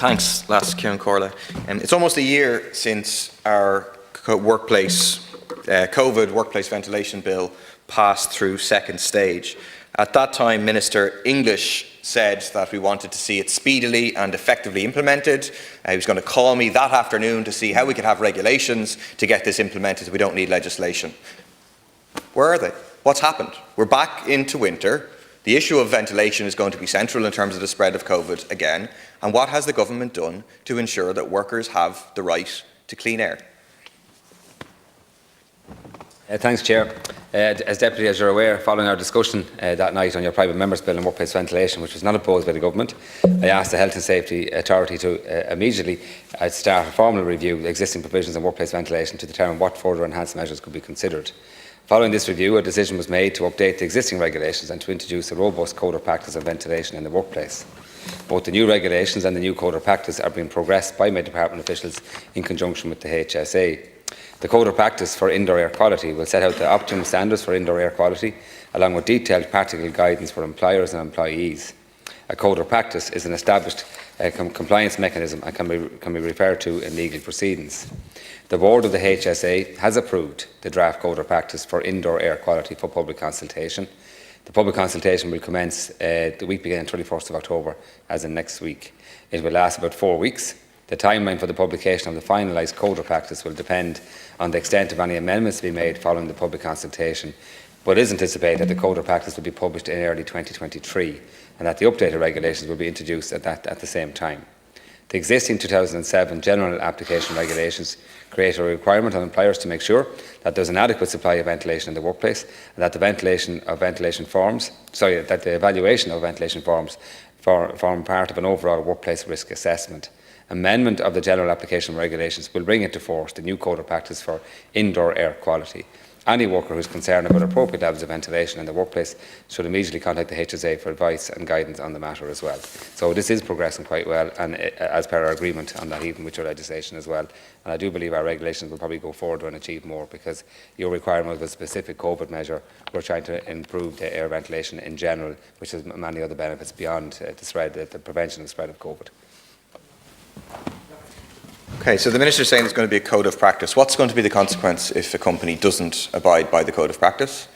Thanks, Las Cian Corla. It's almost a year since our COVID workplace ventilation bill passed through second stage. At that time, Minister English said that we wanted to see it speedily and effectively implemented. He was going to call me that afternoon to see how we could have regulations to get this implemented. We don't need legislation. Where are they? What's happened? We're back into winter. The issue of ventilation is going to be central in terms of the spread of COVID again. And what has the government done to ensure that workers have the right to clean air? Thanks, Chair. As Deputy, as you're aware, following our discussion that night on your private members' bill on workplace ventilation, which was not opposed by the government, I asked the Health and Safety Authority to immediately start a formal review of the existing provisions on workplace ventilation to determine what further enhanced measures could be considered. Following this review, a decision was made to update the existing regulations and to introduce a robust code of practice on ventilation in the workplace. Both the new regulations and the new code of practice are being progressed by my department officials in conjunction with the HSA. The Code of Practice for Indoor Air Quality will set out the optimum standards for indoor air quality, along with detailed practical guidance for employers and employees. A Code of Practice is an established compliance mechanism and can be referred to in legal proceedings. The Board of the HSA has approved the draft Code of Practice for Indoor Air Quality for public consultation. The public consultation will commence the week beginning 21st of October, as in next week. It will last about 4 weeks. The timeline for the publication of the finalised Code of Practice will depend on the extent of any amendments to be made following the public consultation, but it is anticipated that the Code of Practice will be published in early 2023 and that the updated regulations will be introduced at the same time. The existing 2007 General Application Regulations create a requirement on employers to make sure that there is an adequate supply of ventilation in the workplace and that the evaluation of ventilation forms form part of an overall workplace risk assessment. Amendment of the General Application Regulations will bring into force the new Code of Practice for Indoor Air Quality. Any worker who is concerned about appropriate levels of ventilation in the workplace should immediately contact the HSA for advice and guidance on the matter as well. So this is progressing quite well, and as per our agreement on that, even with your legislation as well. And I do believe our regulations will probably go forward and achieve more, because your requirement of a specific COVID measure, we're trying to improve the air ventilation in general, which has many other benefits beyond the prevention of the spread of COVID. Okay, so the Minister is saying there's going to be a code of practice. What's going to be the consequence if a company doesn't abide by the code of practice?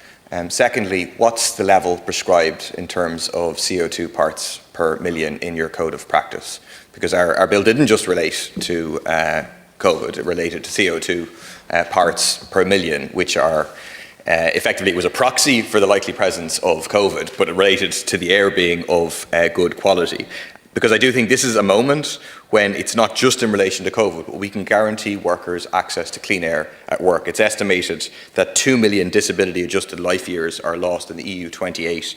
Secondly, what's the level prescribed in terms of CO2 parts per million in your code of practice? Because our bill didn't just relate to COVID, it related to CO2 parts per million, which are effectively, it was a proxy for the likely presence of COVID, but it related to the air being of good quality. Because I do think this is a moment when it's not just in relation to COVID, but we can guarantee workers access to clean air at work. It's estimated that 2 million disability-adjusted life years are lost in the EU 28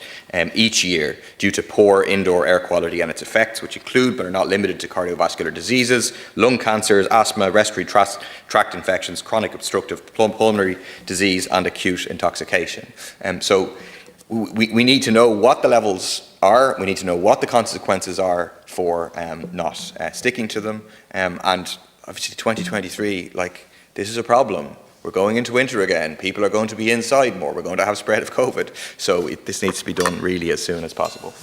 each year due to poor indoor air quality and its effects, which include but are not limited to cardiovascular diseases, lung cancers, asthma, respiratory tract infections, chronic obstructive pulmonary disease, and acute intoxication. So we need to know what the levels are, we need to know what the consequences are for not sticking to them, and obviously 2023, this is a problem. We're going into winter again, people are going to be inside more, we're going to have spread of COVID, so this needs to be done really as soon as possible.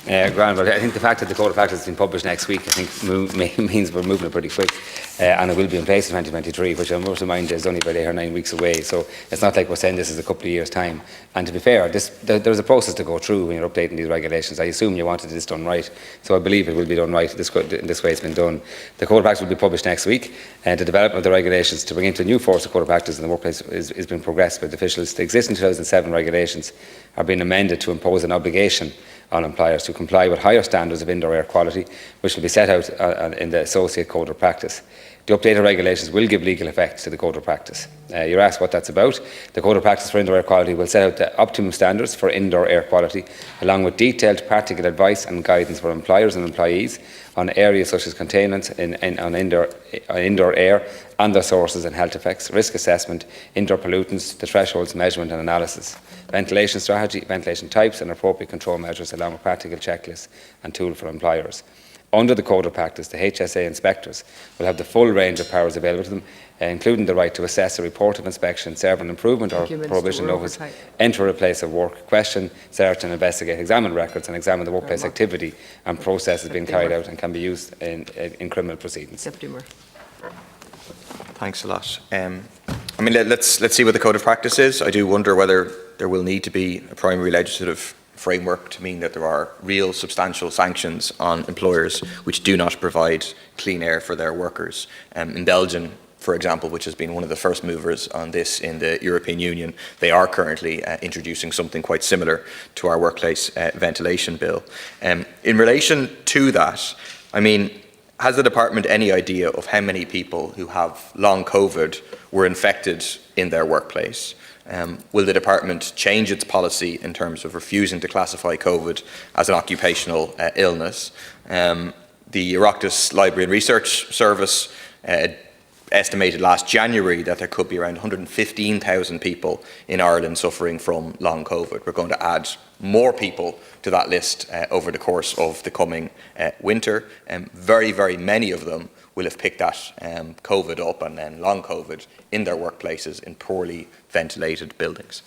Grant, but I think the fact that the Code of Practice has been published next week, I think means we're moving it pretty quick, and it will be in place in 2023, which I must remind you is only about 8 or 9 weeks away. So it's not like we're saying this is a couple of years' time. And to be fair, there's a process to go through when you're updating these regulations. I assume you wanted this done right, so I believe it will be done right in this way it's been done. The Code of Practice will be published next week, and the development of the regulations to bring into a new force of Code of Practice in the workplace is being progressed by the officials. The existing 2007 regulations are being amended to impose an obligation on employers to comply with higher standards of indoor air quality, which will be set out in the Associate Code of Practice. The updated regulations will give legal effect to the Code of Practice. You're asked what that's about. The Code of Practice for Indoor Air Quality will set out the optimum standards for indoor air quality, along with detailed practical advice and guidance for employers and employees on areas such as containment on indoor air and their sources and health effects, risk assessment, indoor pollutants, the thresholds measurement and analysis, ventilation strategy, ventilation types and appropriate control measures, along with practical checklists and tools for employers. Under the Code of Practice, the HSA inspectors will have the full range of powers available to them, including the right to assess a report of inspection, serve an improvement or prohibition notice, enter a place of work, question, search and investigate, examine records and examine the workplace activity and processes being carried out and can be used in criminal proceedings. Thanks a lot. I mean, let's see what the Code of Practice is. I do wonder whether there will need to be a primary legislative framework to mean that there are real substantial sanctions on employers which do not provide clean air for their workers. In Belgium, for example, which has been one of the first movers on this in the European Union, they are currently introducing something quite similar to our workplace ventilation bill. In relation to that, I mean, has the department any idea of how many people who have long COVID were infected in their workplace? Will the department change its policy in terms of refusing to classify COVID as an occupational illness? The Oireachtas Library and Research Service estimated last January that there could be around 115,000 people in Ireland suffering from long COVID. We're going to add more people to that list over the course of the coming winter. Very, very many of them will have picked that COVID up and then long COVID in their workplaces in poorly ventilated buildings.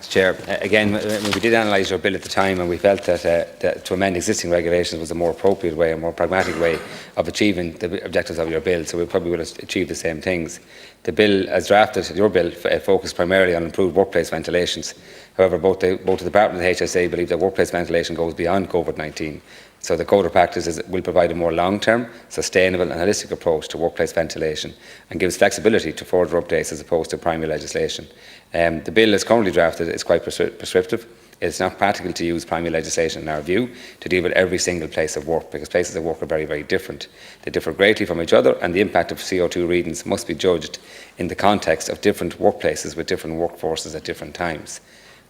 Chair, again, we did analyse your bill at the time and we felt that to amend existing regulations was a more appropriate way, a more pragmatic way of achieving the objectives of your bill, so we probably would have achieved the same things. The bill, as drafted, your bill, focused primarily on improved workplace ventilations. However, both the Department and the HSA believe that workplace ventilation goes beyond COVID-19. So the Code of Practice will provide a more long-term, sustainable and holistic approach to workplace ventilation and gives flexibility to further updates as opposed to primary legislation. The bill as currently drafted is quite prescriptive. It's not practical to use primary legislation in our view to deal with every single place of work, because places of work are very, very different. They differ greatly from each other and the impact of CO2 readings must be judged in the context of different workplaces with different workforces at different times.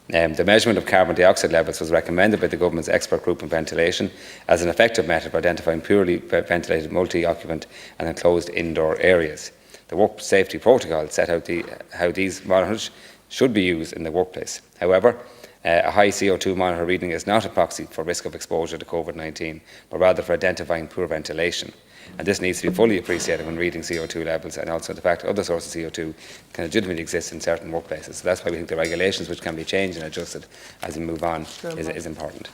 The measurement of carbon dioxide levels was recommended by the Government's expert group on ventilation as an effective method for identifying purely ventilated multi-occupant and enclosed indoor areas. The work safety protocol set out how these monitors should be used in the workplace. However, a high CO2 monitor reading is not a proxy for risk of exposure to COVID-19, but rather for identifying poor ventilation. And this needs to be fully appreciated when reading CO2 levels, and also the fact that other sources of CO2 can legitimately exist in certain workplaces. So that's why we think the regulations, which can be changed and adjusted as we move on, is important.